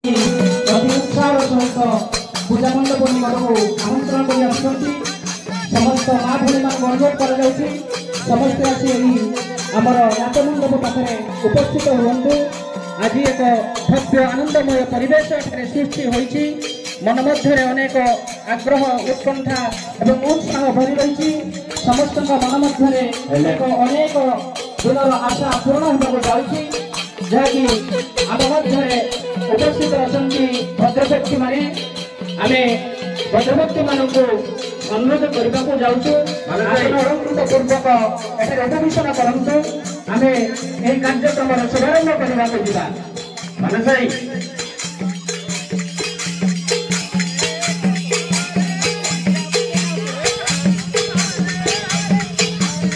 अति उत्साह सहित पूजा मंडप निकटक आमंत्रण कर समस्त माँ भूमि मान अनुरोध कर समस्ते आसी आमर नाच मंडप पाखे उपस्थित हूँ। आज एक भव्य आनंदमय परिवेश सृष्टि होती मन मध्य अनेक आग्रह उत्कंठा एवं उत्साह भरी रही समस्त मन मध्य अनेक दिनर आशा पूर्ण होगा जाऊँगी जहाँकि आम मध्य उपस्थित अच्छा भद्रव्यक्ति माने आम भद्रव्यक्ति मानक अनुरोध करने को जाऊँ अलंकृत पूर्वक अभिवेशन करूँ आम यह कार्यक्रम शुभारंभ करने को जा मानस भाई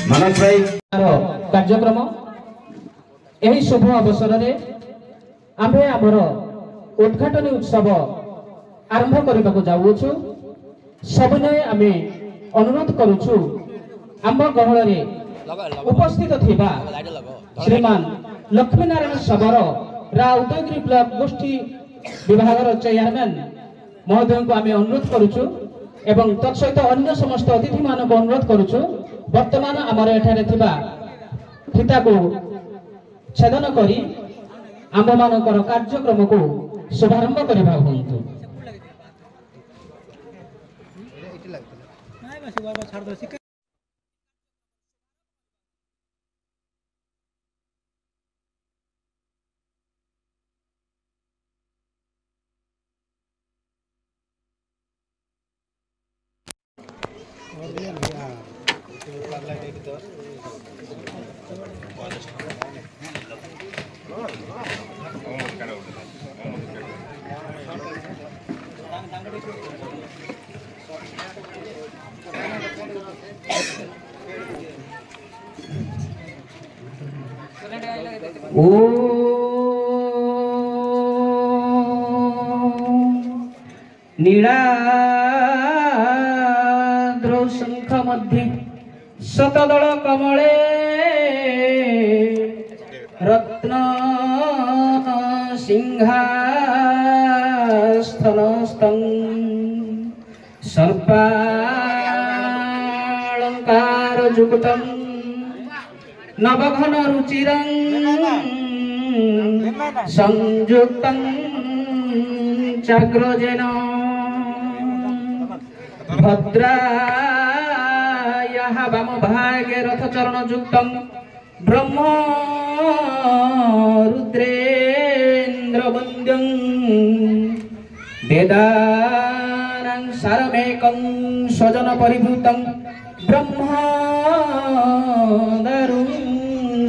मानस भाई कार्यक्रम यही शुभ अवसर में आम आमर उद्घाटन उत्सव आरंभ करने को जाऊँ सबने आम अनुरोध करुचु आम गहल उपस्थित थिबा श्रीमान लक्ष्मीनारायण सबर रा उदयगिरी ब्लॉक गोष्ठी विभाग चेयरमैन महोदय को आम अनुरोध करुचु एवं तत्सहित अन्य समस्त अतिथि मान को अनुरोध करुचु वर्तमान आमर एठारे थिबा फीता को छेदन करी आम मानकर कार्यक्रम को शुभारंभ करबा हुंतु। नीलाद्रौ शंख मध्ये शतदल कमले रत्न सिंहास्थनस्थं सर्पालंकार जुगुतं नवघन रुचिरं संयुक्तं चाग्रजेन भद्रायाः वामभागे रथचरण युक्तं ब्रह्म रुद्रेन्द्र वन्द्यं वेदानां सारमेकं स्वजन परिभूतं ब्रह्मदरुं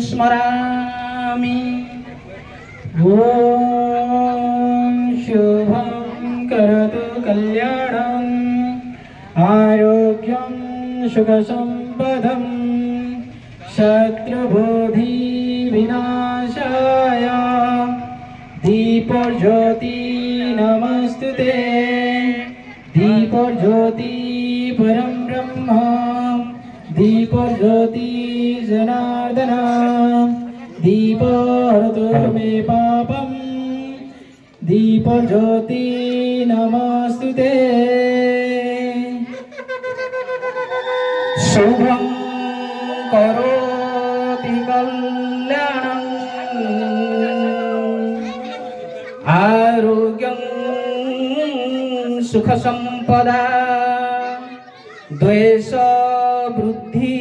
स्मरामि। ॐ शुभं करोतु कल्याणं आरोग्यं सुखसम्पदं शत्रुबुद्धि विनाशाय दीपज्योति नमस्तुते दीपज्योति परं ब्रह्म दीपज्योति जनार्दन दीपहरतु मे पापं दीपज्योति नमस्तुते। शुभं करोति कल्याणं आरोग्यं सुखसम्पदा द्वेष वृद्धि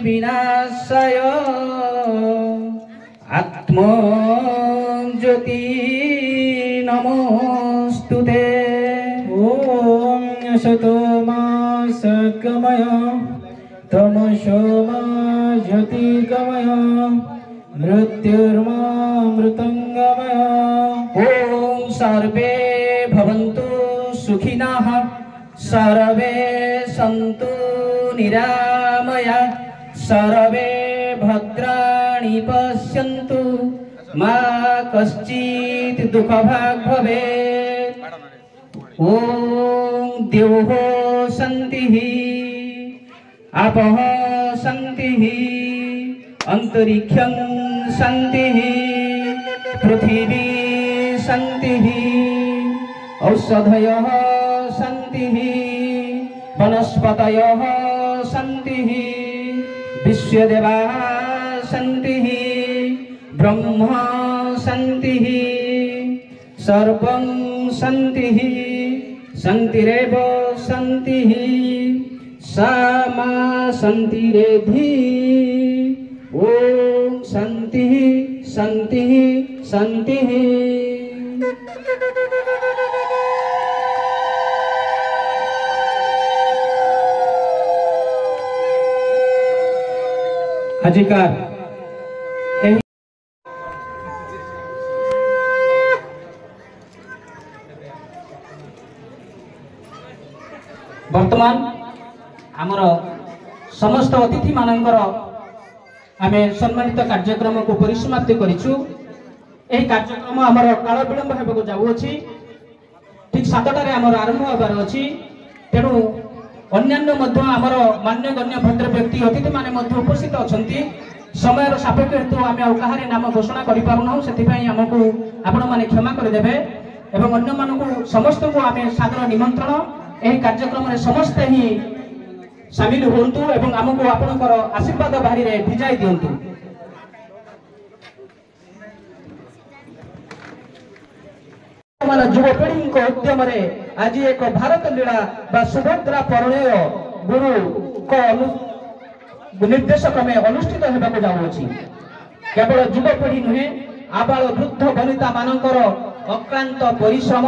विनाशाय आत्मज्योति नमोस्तुते। ॐ सतो मा सद्गमय तमसो मा ज्योतिर्गमय मृत्युर्मामृतंगमय। ॐ सर्वे भवन्तु सुखिनः सर्वे सन्तु निरामया सर्वे भद्राणि पश्यन्तु मा कश्चित् दुःखभाग् भवेत्। ॐ द्यौः शान्तिः आपः शान्तिः अंतरिक्षं शान्तिः पृथिवी शान्तिः औषधयः शान्तिः वनस्पतयः शान्तिः विश्वदेवाः शान्तिः ब्रह्म शान्तिः सर्वं शान्तिः शान्तिरेव शान्तिः सा मा शान्तिरेधि ॐ शान्तिः शान्तिः शान्तिः। आजिकार वर्तमान आमर समस्त अतिथि मानकर आमे सम्मानित कार्यक्रम को परिसमाप्ति करिछु। एही कार्यक्रम आमर काल विलंब हेबाको जाउछि। ठीक 7टारे आमर आरंभ होबार अछि। तेणु अन्यान्य मध्य आमर मान्यगण्य भद्र व्यक्ति अतिथि माने मध्य उपस्थित अछंती। समयर सापेक्ष हेतु आमे आ काहारे नाम घोषणा करि पारुना, सेथिपई हमकु आपण माने क्षमा करि देबे एवं अन्य मानकु समस्त को आमे सादर निमंत्रण एही कार्यक्रम रे समस्त ही शामिल होंतु एवं हमकु आपणकर आशीर्वाद बाहरी रे भिजाई दियंतु। युवपीढ़ी उद्यम आज एक भारत लीला बा सुभद्रा परिणय गुरु को निर्देश क्रमे अनुष्ठित होगा जाऊँगी। केवल युवपीढ़ी नुहे आबाल वृद्ध वनिता मानकर अक्लांत परिश्रम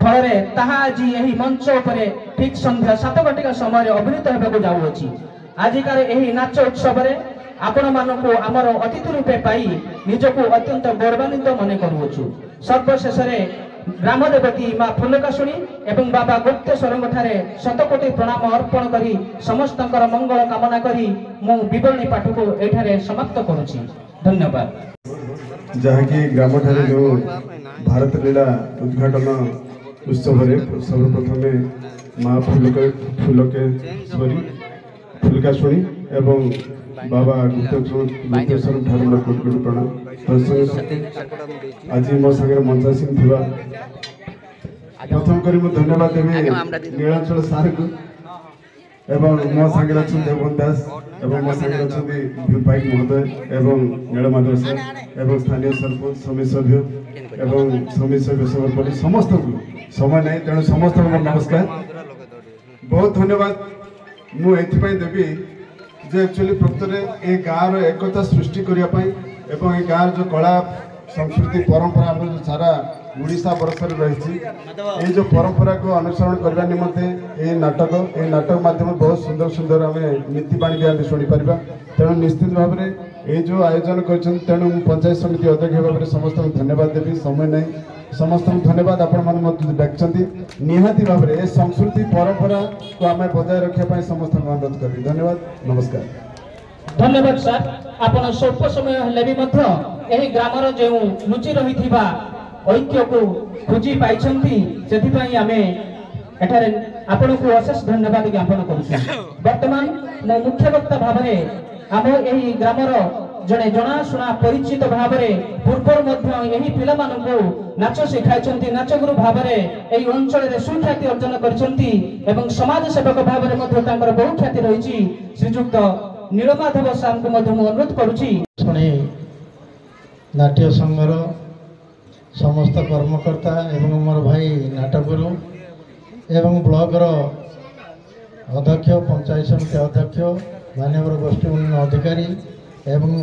फल आज यही मंच उपरे ठीक संध्या 7 घटिका समय अभिनीत होगा जाऊँगी। आजिकार यही नाच उत्सव आपण मानक आमर अतिथि रूपे पाई निजको अत्यंत गौरवान्वित मन करुछु। सर्वशेष ग्राम देवती माँ फुलकाशुणी एवं बाबा गुप्तेश्वर ठारे शतकोटी प्रणाम अर्पण करी समस्तंकर मंगल कामना करी मु विवरणी पाठ को एठारे समाप्त करुछि। धन्यवाद। जहाँकि ग्राम ठारे जो भारत लीला उद्घाटन उत्सव सर्वप्रथमे माँ फुलकाशुणी एवं बाबा गुप्तेश्वर ठारे कोटि कोटि प्रणाम। आज मो संगे मंचा सिंह थिबा प्रथम करी मु धन्यवाद देबी नीलाचल सार को एवं मो संगे अछि देवन दास एवं मो संगे अछि विपायक महोदय एवं नीलमाधव सर एवं स्थानीय सरपंच समिति सभ्य एवं समिति सभ्य सर्वोपरि समस्त समय नहीं तेणु समस्त नमस्कार बहुत धन्यवाद मु एथिपाई देबी जे एक्चुअली प्रकृत ए गाँव एकता सृष्टि करने एवं ए गाँव जो कला संस्कृति परंपरा जो सारा उड़ीसा बरस रही जो परंपरा को अनुसरण करने निमंते ये नाटक माध्यम बहुत सुंदर सुंदर आम नीतिबाणी भी आम शुणिपर। तेणु निश्चित भाव में ये जो आयोजन कर पंचायत समिति अध्यक्ष भाव में समस्त धन्यवाद देवी समय नहीं समस्त धन्यवाद आपण डाकती निहाती भाव में संस्कृति परंपरा को आम बजाय रखापी समस्त अनुरोध करी। धन्यवाद नमस्कार। धन्यवाद सर। आपण स्वल्प समय हेले भी मध्य एही ग्रामर जो लुचि रही ऐक्य को खोजी पाइछंती सेथिपई आमे एठारे आपण को अशेष धन्यवाद ज्ञापन करूछु। वर्तमान मो मुख्य वक्ता भाव में आम एही ग्रामर जड़े जनाशुना परिचित भाव में पूर्वर मध्य यही पिला मानकु नाच शिखाइछंती नाच गुरु भाव में एही अंचल रे सुख्याति अर्जन करछंती एवं समाज सेवक भाव में मध्य तांकर बहु ख्याति रहिछि। श्रीजुक्त नीलमाधव सार को मध्य अनुरोध करुछि। शुणी नाट्य संघर समस्त कर्मकर्ता एवं मोर भाई नाटकगुरु एवं ब्लॉक अध्यक्ष पंचायत समिति अध्यक्ष मान्यवर गोष्ठी उन्नयन अधिकारी एवं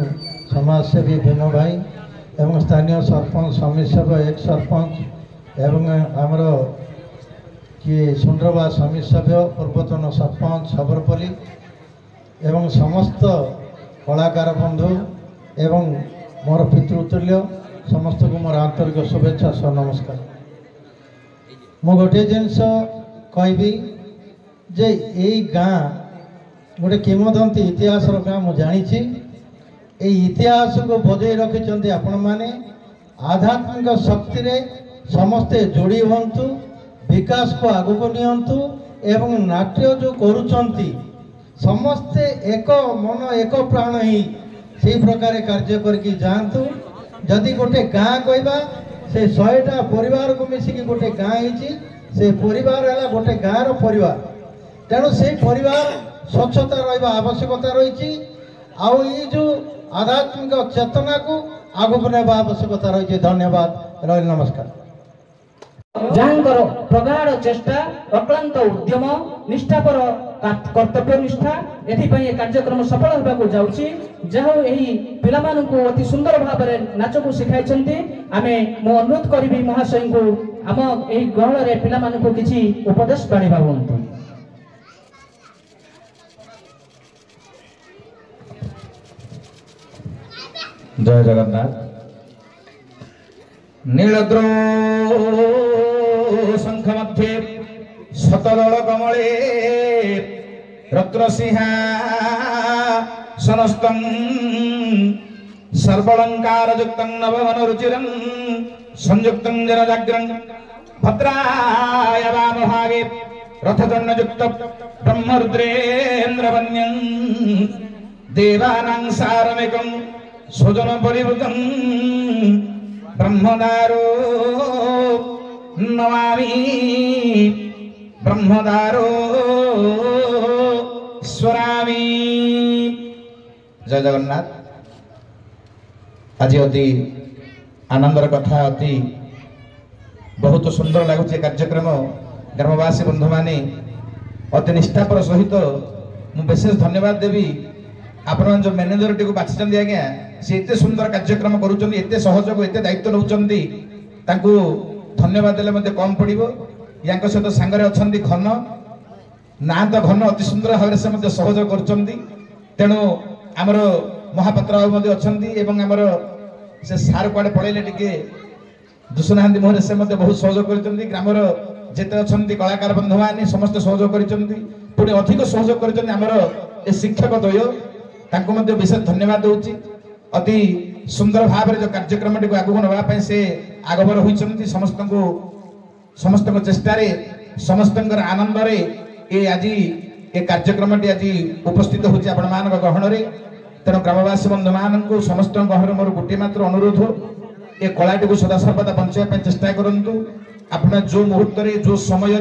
समाजसेवी भीम भाई एवं स्थानीय सरपंच समिति सभ्य एक सरपंच एवं आमर किए सुंदरबा समिति सभ्य पूर्वतन सरपंच सबरपल्ली एवं समस्त कलाकार बंधु एवं मोर पितृतुल्य समस्त को मोर आंतरिक शुभेच्छा सह नमस्कार। मु गोटे जिनस कहबी जे यही गाँ गोटे किंवदंती इतिहास गाँ मुझे जानी इतिहास को बजाय रखिंट आपण मैंने आध्यात्मिक शक्ति रे समस्ते जोड़ी हूँ विकास को आगु को नियंतु एवं नाट्य जो करुचंती समस्ते एक मन एक प्राण ही से प्रकार कार्य करके जातु। जदि गोटे गाँ कहबा से 100टा परिवार को मिसिकी गोटे गाँ से परिवार है गोटे गाँव परिवार तेणु से परिवार स्वच्छता रहा आवश्यकता रही आउ ये जो आध्यात्मिक चेतना को आगक ने आवश्यकता रही। धन्यवाद रही नमस्कार। जहाँकर प्रगाढ़ चेष्टा अक्लांत उद्यम निष्ठापर कर्तव्य निष्ठा एथिपाई कार्यक्रम सफल होगा जाउछि जहाँ यही पिलामानंकु अति सुंदर भाव में नाच को शिखाई आमे मु अनुरोध करी महाशय को आम यही गहल रे पिलामानंकु किछि उपदेश बाणीबा हुंतु। जय जगन्नाथ। नीलद्रो शंख मध्ये शतदल कमले रत्नसिंहा सनस्तं सर्वलंकार युक्तं नववन रुचिरं संयुक्तं जनजाग्रं भद्राय वामभागे रथदण्ड युक्त ब्रह्मरुद्रेन्द्रवन्यं देवानां सारमेकं स्वजन परिवृतं ब्रह्मदारो नमामि ब्रह्मदारो स्वरामि। जय जगन्नाथ। आज अति आनंदर कथा अति बहुत सुंदर लगुच कार्यक्रम ग्रामवासी बंधु माने अति निष्ठापर सहित मु विशेष धन्यवाद देवी आपण जो मैनेजर टी को बाछिचंदी आज्ञा से एते सुंदर कार्यक्रम करूचंदी एते सहयोग एते दायित्व नउचंदी तांको धन्यवाद देले मते कम पड़िबो। यांक सहित सांगरे अछंदी घन ना तो घन अति सुंदर भाव से मते सहयोग करूचंदी तेणु आमर महापात्र बाबू मते अछंदी एवं आमर से सार कुआडे पळेले टिके दुसनाहांदी मोहरे से मते बहुत सहयोग करूचंदी ग्रामर जेते अछंदी कलाकार बंधु माने समस्त सहयोग करूचंदी पुणी अधिक सहयोग करूचंदी आमर ए शिक्षक द्वय तांको मते विशेष धन्यवाद दूची। अति सुंदर भाव जो कार्यक्रम टी आगु नवा से आगभर होती समस्त चेष्टा समस्त आनंद आज ए कार्यक्रम टी आज उपस्थित होती आपण मान गहन तेणु ग्रामवासी बंधु मान समस्त गहन मोर गोटे मात्र अनुरोध ए कलाटी को सदा सर्वदा बंचाई चेष्टा करूँ। आपना जो मुहूर्त जो समय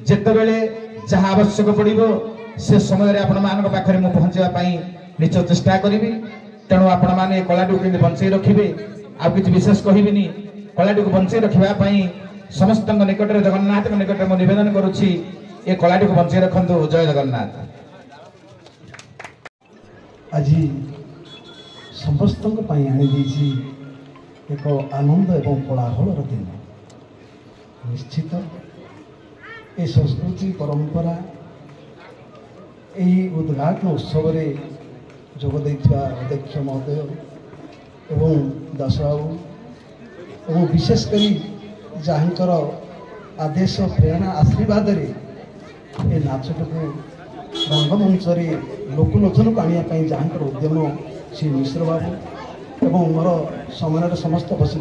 जितेबले जहाँ आवश्यक पड़ो से समय आपण मान पाखे मुझे पहुँचाई निश्चय चेष्टा करी तेणु आपण मैंने कलाटी को बंचाई रखिए आ कि विशेष कहबी कलाटी को बंचाई रखापी समस्त निकट में जगन्नाथ निकट में निवेदन करुच्ची ए कलाटी को बंचाई रखु। जय जगन्नाथ। आज समस्त आनी एक आनंद एवं कोलाहल दिन निश्चित ये संस्कृति परंपरा यही उद्घाटन उत्सव जोग अध्यक्ष महोदय एवं दास बाबू और विशेषकर जहाँकर आदेश प्रेरणा आशीर्वाद ये नाचट को रंगमंच लोकलोचन को आने जहाँकर उद्यम श्री मिश्र बाबू एवं मोर समय समस्त बसी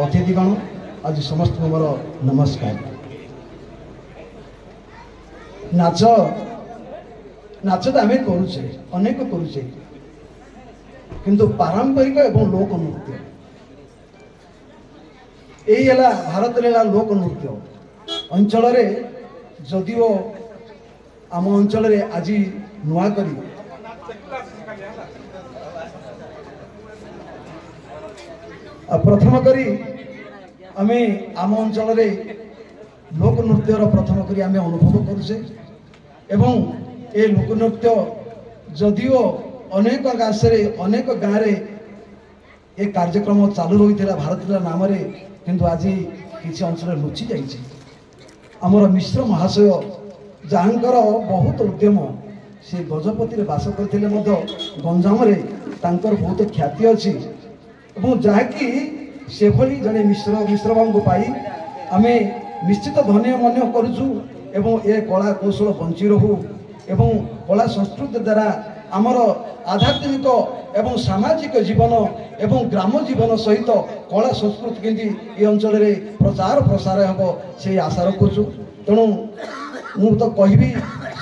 अतिथिगण आज समस्त मोर नमस्कार। नाच नाच तो आम करुचे अनेक करुचे किंतु पारंपरिक एवं लोक नृत्य यही भारत लोक नृत्य अंचल जदिओ आम अंचल आज नुआ करी प्रथम करी आमे आम अंचल लोक नृत्यर प्रथम करी आमे अनुभव करुचे एवं ए लोकनृत्य जदिओ अनेक गाँव अनेक गाँव ये कार्यक्रम चालू रही भारत नाम किंतु आज किसी अंचल लुचि जाइए। आमर मिश्र महाशय जहाँकर बहुत उद्यम से गजपति बास करते गंजाम बहुत ख्याति अच्छी जहाँकि से भली जड़े मिश्र बाबू पाई आम निश्चित धन्य मन करुचु एवं ए कला कौशल बंची रहू एवं कला संस्कृति द्वारा आमर आध्यात्मिक एवं सामाजिक जीवन एवं ग्राम जीवन सहित कला संस्कृति केंद्र ये अंचल प्रचार प्रसार हम से आशा रखुचु। तेणु मु तो कहबी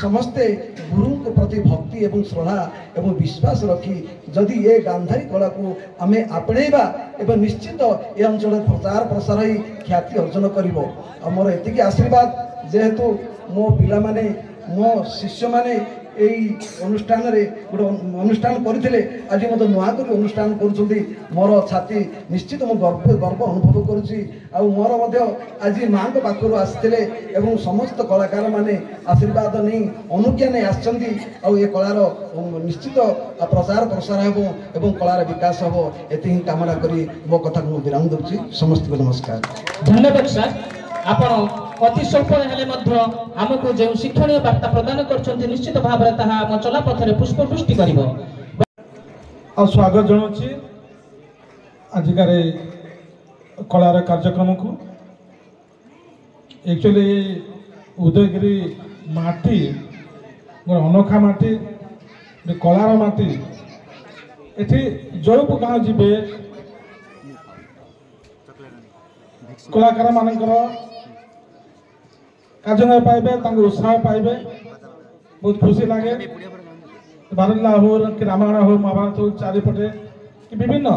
समस्ते गुरु प्रति भक्ति एवं श्रद्धा एवं विश्वास रखी जदि ये गांधारी कला को आम आपणेबा एवं निश्चित ये अंचल प्रचार प्रसार ही ख्याति अर्जन करिवो। मोर एतिकी आशीर्वाद जेहेतु मो पिला माने मो शिष्य माने এই অনুষ্ঠাନରେ ଗୋଟେ ଅନୁଷ୍ଠାନ କରିଥିଲେ ଆଜି ମୋତେ ନୂଆକରି ଅନୁଷ୍ଠାନ କରୁଛନ୍ତି ମୋର ଛାତି ନିଶ୍ଚିତ ମୁଁ ଗର୍ବ ଅନୁଭବ କରୁଛି। ଆଉ ମୋର ମଧ୍ୟ ଆଜି ମାଙ୍କ ପାଖରୁ ଆସିଥିଲେ ଏବଂ ସମସ୍ତ କଳାକାରମାନେ ଆଶୀର୍ବାଦ ନେଇ ଅନୁଜ୍ଞା ନେଇ ଆସିଛନ୍ତି। ଆଉ ଏ କଳାର ନିଶ୍ଚିତ ପ୍ରଚାର ପ୍ରସାର ହେବ ଏବଂ କଳାର ବିକାଶ ହେବ ଏତିକି କାମନା କରି ମୋ କଥାକୁ ମୁଁ ବିରାମ ଦେଉଛି। ସମସ୍ତଙ୍କୁ ନମସ୍କାର। ଧନ୍ୟବାଦ ସାର୍। ଆପଣ ଅତି ସ୍ୱଳ୍ପ ହେଲେ ମଧ୍ୟ ଆମକୁ ଯେଉଁ ଶିକ୍ଷଣୀୟ ବାର୍ତ୍ତା ପ୍ରଦାନ କରୁଛନ୍ତି ନିଶ୍ଚିତ ଭାବରେ ତାହା ଆମ ଚଲାପଥରେ ପୁଷ୍ପବୃଷ୍ଟି କରିବ। ଆଉ ସ୍ୱାଗତ ଜଣାଉଛି ଆଜିକାର କଳାର କାର୍ଯ୍ୟକ୍ରମକୁ। एक्चुअली उदयगिरी माटी गोटे अनोखा माटी कलार माटी एठी जो गाँ जी कलाकार मानकर कार्य पाइबे उत्साह पाइबे बहुत खुशी लगे। बारला हो कि रामायण हो महाभारत हो चारिपटे कि विभिन्न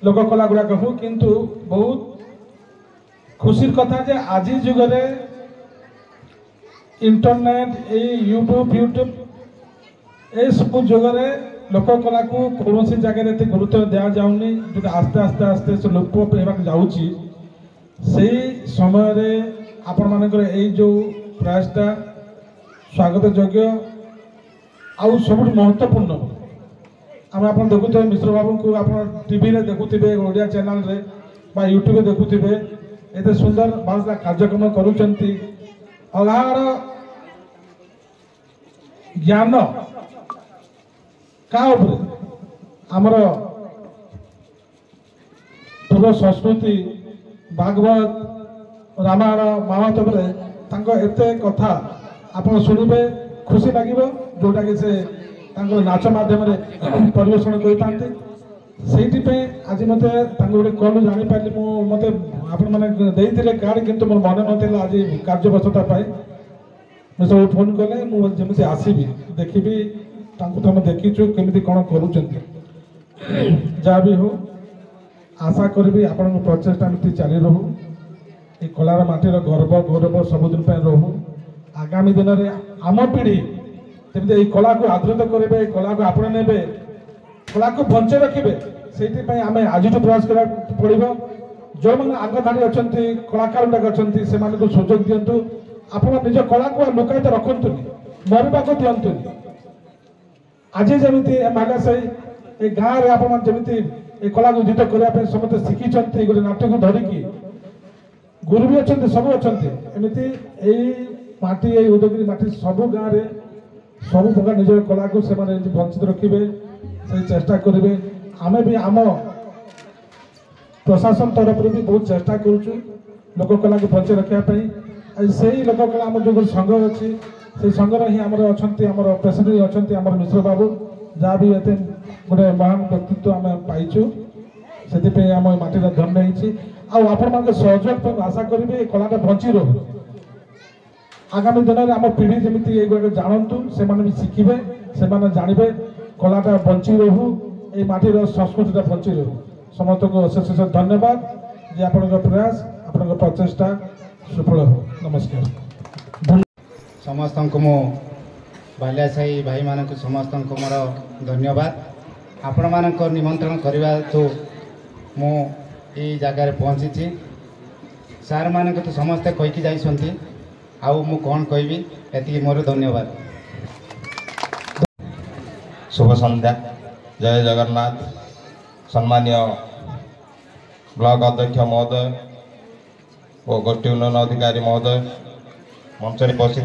लोककला गुड़ाक हो किंतु बहुत खुशी कथा जे आज जुगरे इंटरनेट यूट्यूब ये सब जुगरे लोककला को कौन सी जगह गुरुत्व दि जाऊनी जो आस्ते आस्ते आस्ते से लोप होगा जाऊँगी से समय आपण मानकर जो प्रयासटा स्वागत योग्य आउ सब महत्वपूर्ण। आम आप देखुए मिश्र बाबू को आप टीवी रे देखुवे ओडिया चैनल रे बा यूट्यूब देखुवे एते सुंदर बारला कार्यक्रम करूचंती अगार ज्ञान का आमर पूर्व संस्कृति भागवत रामायण महाभारत एते कथा आप शुणवे खुशी लगे जोटा कि से नाच मध्यम परिवेषण करते आज मत गोटे कल जापारि मत आपने कार्ड कितु मोर मन ना आज कार्यव्यस्तता मुझे फोन कले मुझे आसबि देखी तुम देखीचु केमी कौन कर जहाँ भी हो आशा करी आपण प्रचेषा एमती चली रहू ये कलार माटीर गर्व गौरव सबुदिन रहू आगामी दिन में आम पीढ़ी जमी कला को आदृत करेंगे कला को आपण ने कला को बंचे रखिए से आम आज प्रयास करा पड़ो जो मैंने आग धाड़ी अच्छा कलाकार गुड़ाक अच्छा से सुजोग दिंतु आप निज कला को लुकायित रखुनि मरवा को दिंतुनि आज जमी माला साई गाँव में आपमि ये कला को उदित करने समस्त शिखी गोटे नाट्य को धरिकी गुरु भी अच्छा सब अच्छा एमती माटी उदयगिरी माटी सब गाँव में सब प्रकार निज कला को से वंचित रखिए से चेष्टा करेंगे। आमे भी आम प्रशासन तरफ भी बहुत चेष्टा करुचु लोककला को बंचे रखापी से ही लोककला आम जो संघ अच्छी से संघर ही आमर अच्छा प्रेसिडेंट अच्छा आम मिश्र बाबू जहाँ भी एते गोटे महान व्यक्तित्व आम पाइचु से आम माटीर धन्य होपण सहयोग आशा करेंगे कलाटा बंची रहू आगामी दिन में आम पीढ़ी जमी ये जानतु से भी शिखे से जानवे कलाटा बंची रहू ये माटीर संस्कृतिटा बंची रहू। समस्त को अशेष अशेष धन्यवाद जे आपण प्रयास आपण प्रचेषा सफल हो। नमस्कार। समस्त को मो बालिया साई भाई मान समस्त को मोर धन्यवाद आपण मान निमंत्रण करने तो मु ये जगार पहुँची सार मान तो समस्ते कहीकि जाइछंती आउ मु कौन कहबी एति मोर धन्यवाद। शुभ संध्या। जय जगन्नाथ। सम्मान्य ब्लॉक अध्यक्ष महोदय और गोष्ठी उन्नयन अधिकारी महोदय मंचरे बसी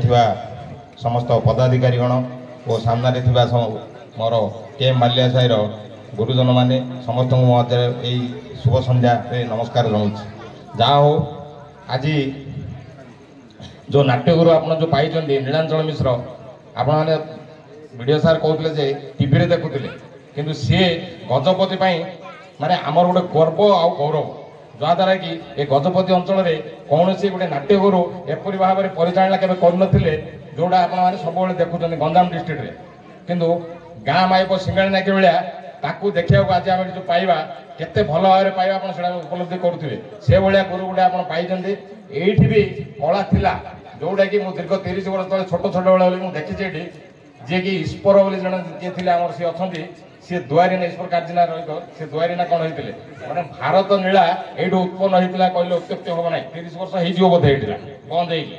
समस्त पदाधिकारीगण और सामने मोर के माल्या साईर गुरुजन माने समस्त मध्य यही शुभ संध्या नमस्कार जनाऊँ। जहाँ हो आज जो नाट्यगुरु आप जो पाई नीलांचल मिश्र आपण वीडियो सार कहते टीवी रे देखुले किंतु सी गजपति माने आमर गोटे गर्व आ गौरव ଯାହାଦ୍ୱାରା କି ଏ ଗଜପତି ଅଞ୍ଚଳରେ କୌଣସି ଗୋଟେ ନାଟ୍ୟଗୁରୁ ଏପରି ଭାବରେ ପରିଚାଳନା କେବେ କରୁନଥିଲେ, ଯୋଉଟା ଆପଣମାନେ ସବୁବେଳେ ଦେଖୁଛନ୍ତି ଗଞ୍ଜାମ ଡିଷ୍ଟ୍ରିକ୍ଟରେ। କିନ୍ତୁ ଗାଁ ମାଇପ ସିଙ୍ଗାଳି ନାକି ଭଳିଆ ତାକୁ ଦେଖିବାକୁ ଆଜି ଆମେ ଯୋଉ ପାଇବା, କେତେ ଭଲ ଭାବରେ ପାଇବା ଆପଣ ସେଟା ଉପଲବ୍ଧି କରୁଥିବେ। ସେଭଳିଆ ଗୁରୁ ଗୋଟେ ଆପଣ ପାଇଛନ୍ତି। ଏଇଠି ବି କଳା ଥିଲା, ଯୋଉଟା କି ମୁଁ ଦୀର୍ଘ 30 ବର୍ଷ ତଳେ ଛୋଟ ବେଳେ ମୁଁ ଦେଖିଛି ଏଠି, ଯିଏକି ଈଶ୍ୱର ବୋଲି ଜଣେ ଯିଏ ଥିଲେ ଆମର ସିଏ ଅଛନ୍ତି, ସିଏ ଦୁଆରିନା ଈଶ୍ୱର କାର୍ଜିନା ରହିତ, ସେ ଦୁଆରିନା କ'ଣ ହେଇଥିଲେ ମାନେ ଭାରତ ନୀଳା ଏଇଠୁ ଉତ୍ପନ୍ନ ହେଇଥିଲା କହିଲେ ଅତ୍ୟୁକ୍ତି ହବ ନାହିଁ। 30 ବର୍ଷ ହେଇଯିବ ବୋଧେ ହେଇଥିଲା ବନ୍ଦ ହେଇକି।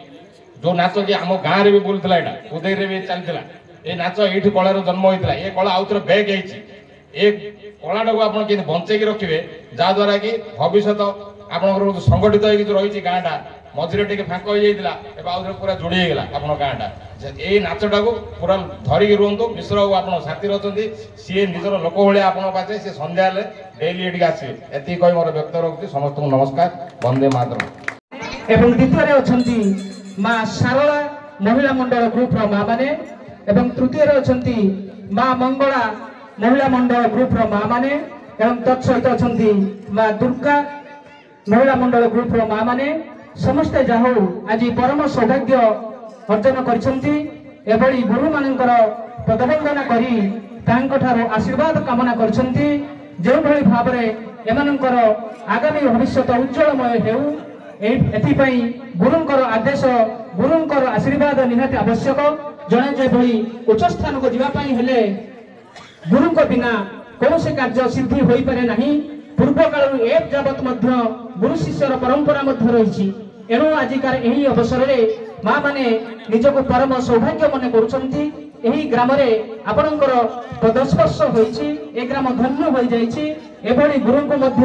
ଯୋଉ ନାଚ କି ଆମ ଗାଁରେ ବି ବୁଲୁଥିଲା, ଏଇଟା ଉଦୟରେ ବି ଚାଲିଥିଲା, ଏ ନାଚ ଏଇଠି କଳାର ଜନ୍ମ ହେଇଥିଲା। ଏ କଳା ଆଉଥରେ ବ୍ୟାକ୍ ହେଇଛି। ଏ କଳାଟାକୁ ଆପଣ କେମିତି ବଞ୍ଚେଇକି ରଖିବେ, ଯାହାଦ୍ୱାରା କି ଭବିଷ୍ୟତ ଆପଣଙ୍କର ସଂଗଠିତ ହେଇକି ଯୋଉ ରହିଛି ଗାଁଟା, ମଝିରେ ଟିକେ ଫାଙ୍କ ହେଇଯାଇଥିଲା, ଏବେ ଆଉଥରେ ପୁରା ଯୋଡ଼ି ହେଇଗଲା ଆପଣଙ୍କ ଗାଁଟା। ଏଇ ନାଚଟାକୁ ପୁରା ଧରିକି ରୁହନ୍ତୁ। ମିଶ୍ର ବାବୁ ଆପଣ ସାଥିରେ ଅଛନ୍ତି, ସିଏ ନିଜର ଲୋକ ଭଳିଆ ଆପଣଙ୍କ ପାଖେ, ସିଏ ସନ୍ଧ୍ୟା ହେଲେ ଡେଲି ଏଠିକି ଆସିବେ। ଏତିକି କହି ମୋର ବ୍ୟକ୍ତ ରଖୁଛି। ସମସ୍ତଙ୍କୁ ନମସ୍କାର, ବନ୍ଦେ ମାତରମ୍। ଏବଂ ଦ୍ୱିତୀୟରେ ଅଛନ୍ତି ମା ଶାରଳା ମହିଳା ମଣ୍ଡଳ ଗ୍ରୁପର ମା ମାନେ, ଏବଂ ତୃତୀୟରେ ଅଛନ୍ତି ମା ମଙ୍ଗଳା ମହିଳା ମଣ୍ଡଳ ଗ୍ରୁପର ମା ମାନେ, ଏବଂ ତତ୍ସହିତ ଅଛନ୍ତି ମା ଦୁର୍ଗା ମହିଳା ମଣ୍ଡଳ ଗ୍ରୁପର ମା ମାନେ। ସମସ୍ତେ ଯାହା ହଉ ଆଜି ପରମ ସୌଭାଗ୍ୟ ଅର୍ଜନ କରିଛନ୍ତି। ଏଭଳି ଗୁରୁମାନଙ୍କର ପଦବନ୍ଦନା କରି ତାଙ୍କଠାରୁ ଆଶୀର୍ବାଦ କାମନା କରିଛନ୍ତି। ଯେଉଁଭଳି ଭାବରେ ଏମାନଙ୍କର ଆଗାମୀ ଭବିଷ୍ୟତ ଉଜ୍ଜଳମୟ ହେଉ, ଏଥିପାଇଁ ଗୁରୁଙ୍କର ଆଦେଶ, ଗୁରୁଙ୍କର ଆଶୀର୍ବାଦ ନିହାତି ଆବଶ୍ୟକ। ଜଣେ ଯେଭଳି ଉଚ୍ଚ ସ୍ଥାନକୁ ଯିବା ପାଇଁ ହେଲେ ଗୁରୁଙ୍କ ବିନା କୌଣସି କାର୍ଯ୍ୟ ସିଦ୍ଧି ହୋଇପାରେ ନାହିଁ। ପୂର୍ବ କାଳରୁ ଏ ଯାବତ ମଧ୍ୟ ଗୁରୁ ଶିଷ୍ୟର ପରମ୍ପରା ମଧ୍ୟ ରହିଛି। ଏଣୁ ଆଜିକାର ଏହି ଅବସରରେ ମା ମାନେ ନିଜକୁ ପରମ ସୌଭାଗ୍ୟ ମନେ କରୁଛନ୍ତି। ଏହି ଗ୍ରାମରେ ଆପଣଙ୍କର ପଦସ୍ପର୍ଶ ହୋଇଛି, ଏ ଗ୍ରାମ ଧନ୍ୟ ହୋଇଯାଇଛି। ଏଭଳି ଗୁରୁଙ୍କୁ ମଧ୍ୟ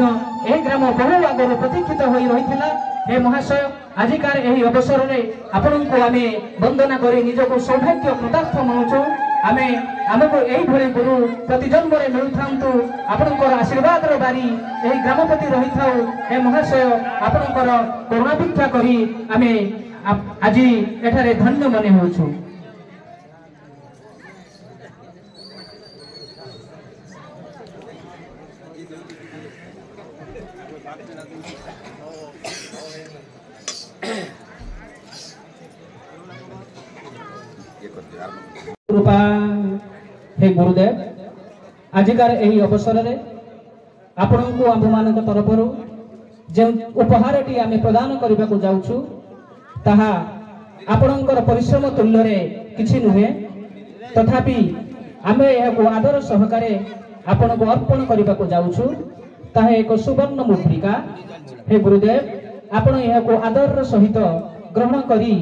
ଏହି ଗ୍ରାମ ବହୁ ଆଗରୁ ପ୍ରତୀକ୍ଷିତ ହୋଇ ରହିଥିଲା। हे महाशय, आजिकार यही अवसर में आपनको आमे वंदना करी निजको सौभाग्य कृतार्थ मानुछु। आमे आमको यही भली गुरु प्रति जन्म रे मिलु थांतु। आपनकर आशीर्वाद रो बारी यही ग्रामपति रही थाउ। हे महाशय, आपनकर करुणा भिक्षा करी आमे आज एठारे धन्य मने होछु। कृपा हे गुरुदेव, आजिकार यही अवसर में आपण को आम मान तरफ जो उपहारटी आम प्रदान करने को जाऊँ ताहा आपणकर परिश्रम तुल्य किसी नुहे, तथापि आम यह आदर सहकारे आपण को अर्पण करने को जाऊँ। ताहा एक सुवर्ण मुद्रिका। हे गुरुदेव, आपण यह आदर सहित ग्रहण करी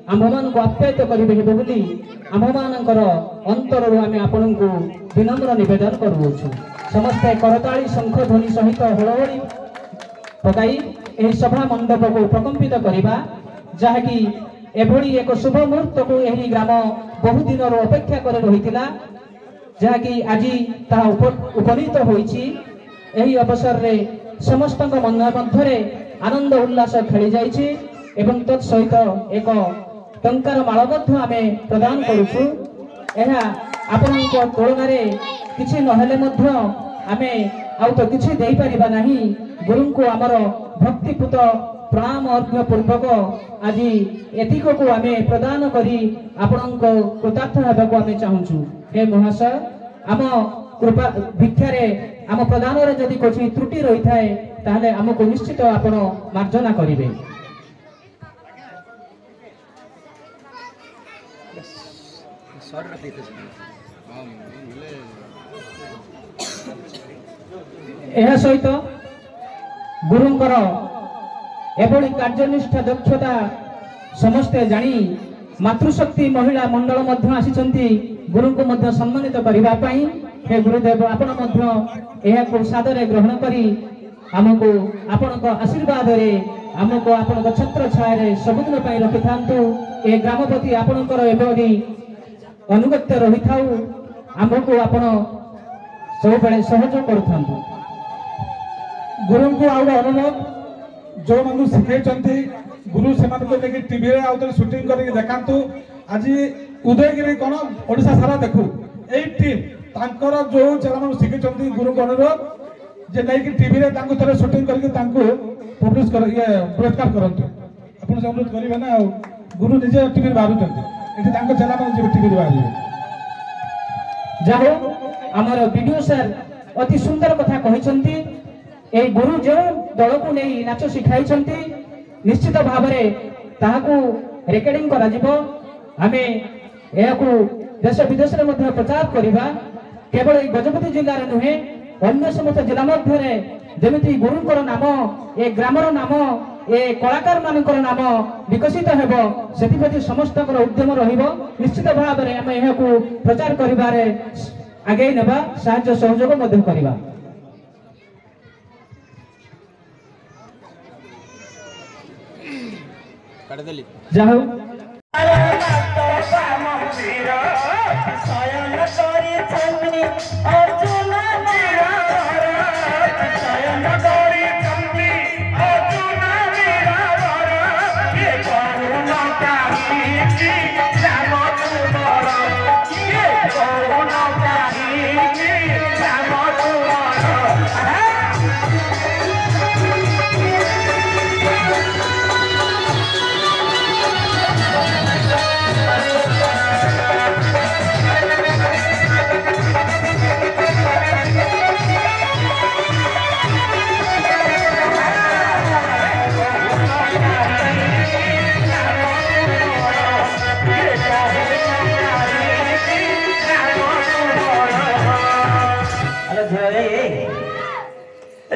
आम्भमान को आप्यायित करेंगे बोली आम्भमानकर अंतर आम आपण को विनम्र निवेदन करुछु। समस्ते करताली शंख ध्वनि सहित हलहली पकाई यह सभा मंडप को प्रकंपित करवा, जहाँकि एभली एक शुभ मुहूर्त को यही ग्राम बहु दिन अपेक्षा कर रही, जहाँकि आज ताहा उपनीत होइछि। यही अवसर रे समस्त मन मध्य आनंद उल्लास खेली जाइछि एवं तत्सहित एक टंकार माल आम प्रदान करुछु। यह आपण तुलन किसी नहेले आम आउ तो किसी दे पारिबा नहीं। गुरु को आमर भक्तिपूत प्रणाम अर्घ्य पूर्वक आज एतिक को आम प्रदान करी आपण कृतार्थ होगा आम चाहूँ। हे महाशय, आम कृपा भिक्षारे आम प्रदान जदि कोई त्रुटि रही थाए ताहले आमको निश्चित आपण मार्जना करिवे। यह सहित गुरुंकर एभली कार्यनिष्ठा दक्षता समस्ते जानी मातृशक्ति महिला मंडल मध्य आसिछंती गुरु को मध्य सम्मानित करिबा पई। हे गुरुदेव, आपण मध्य एहा को सादरे ग्रहण करी आमको आपणक आशीर्वाद रे आमको आपणक छत्र छाया रे सबुदिन पई रखि थांतु। ए ग्रामपति आपणकर एभली अनुगत्य रही थाउ, आमको आपण सब बेले सहयोग करूथांतु। गुरु को आउ अनुरोध, जो मानु शिखै गुरु से लेकिन टीवी रे आउ शूटिंग करके देखातु। आज उदयगिरी कौन ओडिशा सारा देखु ए टीम तांकर जो चेला मानु शिखै गुरु को अनुरोध जे नहीं कि टीवी रे तांको थरे शूटिंग करके तांको ପବ୍ଲିଶ ଇଏ ପୁରସ୍କାର କରନ୍ତୁ। ଆପଣ ସେ ଅନୁରୋଧ କରିବେ ନା। ଆଉ ଗୁରୁ ନିଜେ ଟିଭିରେ ବାହାରୁଛନ୍ତି, ଏଠି ତାଙ୍କ ଚେଲାମାନେ ଯିବେ ଟିଭିରେ ବାହାରିବେ। ଯାହା ହଉ ଆମର ବିଡିଓ ସାର୍ ଅତି ସୁନ୍ଦର କଥା କହିଛନ୍ତି। এই ଗୁରୁ ଯେଉଁ ଦଳକୁ ନେଇ ନାଚ ଶିଖାଇଛନ୍ତି ନିଶ୍ଚିତ ଭାବରେ ତାହାକୁ ରେକର୍ଡିଂ କରାଯିବ। ଆମେ ଏହାକୁ ଦେଶ ବିଦେଶରେ ମଧ୍ୟ ପ୍ରଚାର କରିବା। କେବଳ এই ଗଜପତି ଜିଲ୍ଲାରେ ନୁହେଁ, ଅନ୍ୟ ସମସ୍ତ ଜିଲ୍ଲା ମଧ୍ୟରେ ଯେମିତି ଗୁରୁଙ୍କର ନାମ, ଏ ଗ୍ରାମର ନାମ, ଏ କଳାକାର ମାନଙ୍କର ନାମ ବିକଶିତ ହେବ, ସେଥିପ୍ରତି ସମସ୍ତଙ୍କର ଉଦ୍ୟମ ରହିବ। ନିଶ୍ଚିତ ଭାବରେ ଆମେ ଏହାକୁ ପ୍ରଚାର କରିବାରେ ଆଗେଇ ନେବା, ସାହାଯ୍ୟ ସହଯୋଗ ମଧ୍ୟ କରିବା। ଯାହା ହଉ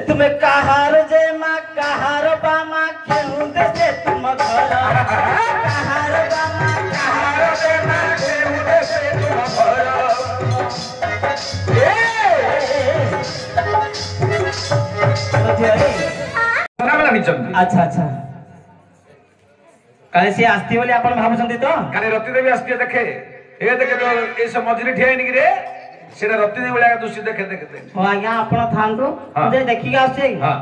तुम्हें कहार जे माँ कहार बामा क्यों दे तुम घर कहार बामा कहार जे माँ क्यों दे तुम घर। अच्छा अच्छा काले सी आस्ती बोली आपण भाबुछंती तो काले रति देवी आस्ती देखे ए देखे तो ए सब मझिरी ठिया नि रे सेटा रति देवी वाला दुष्य देखे देखे हो आज्ञा आपण थांतु जे देखि आसे। हां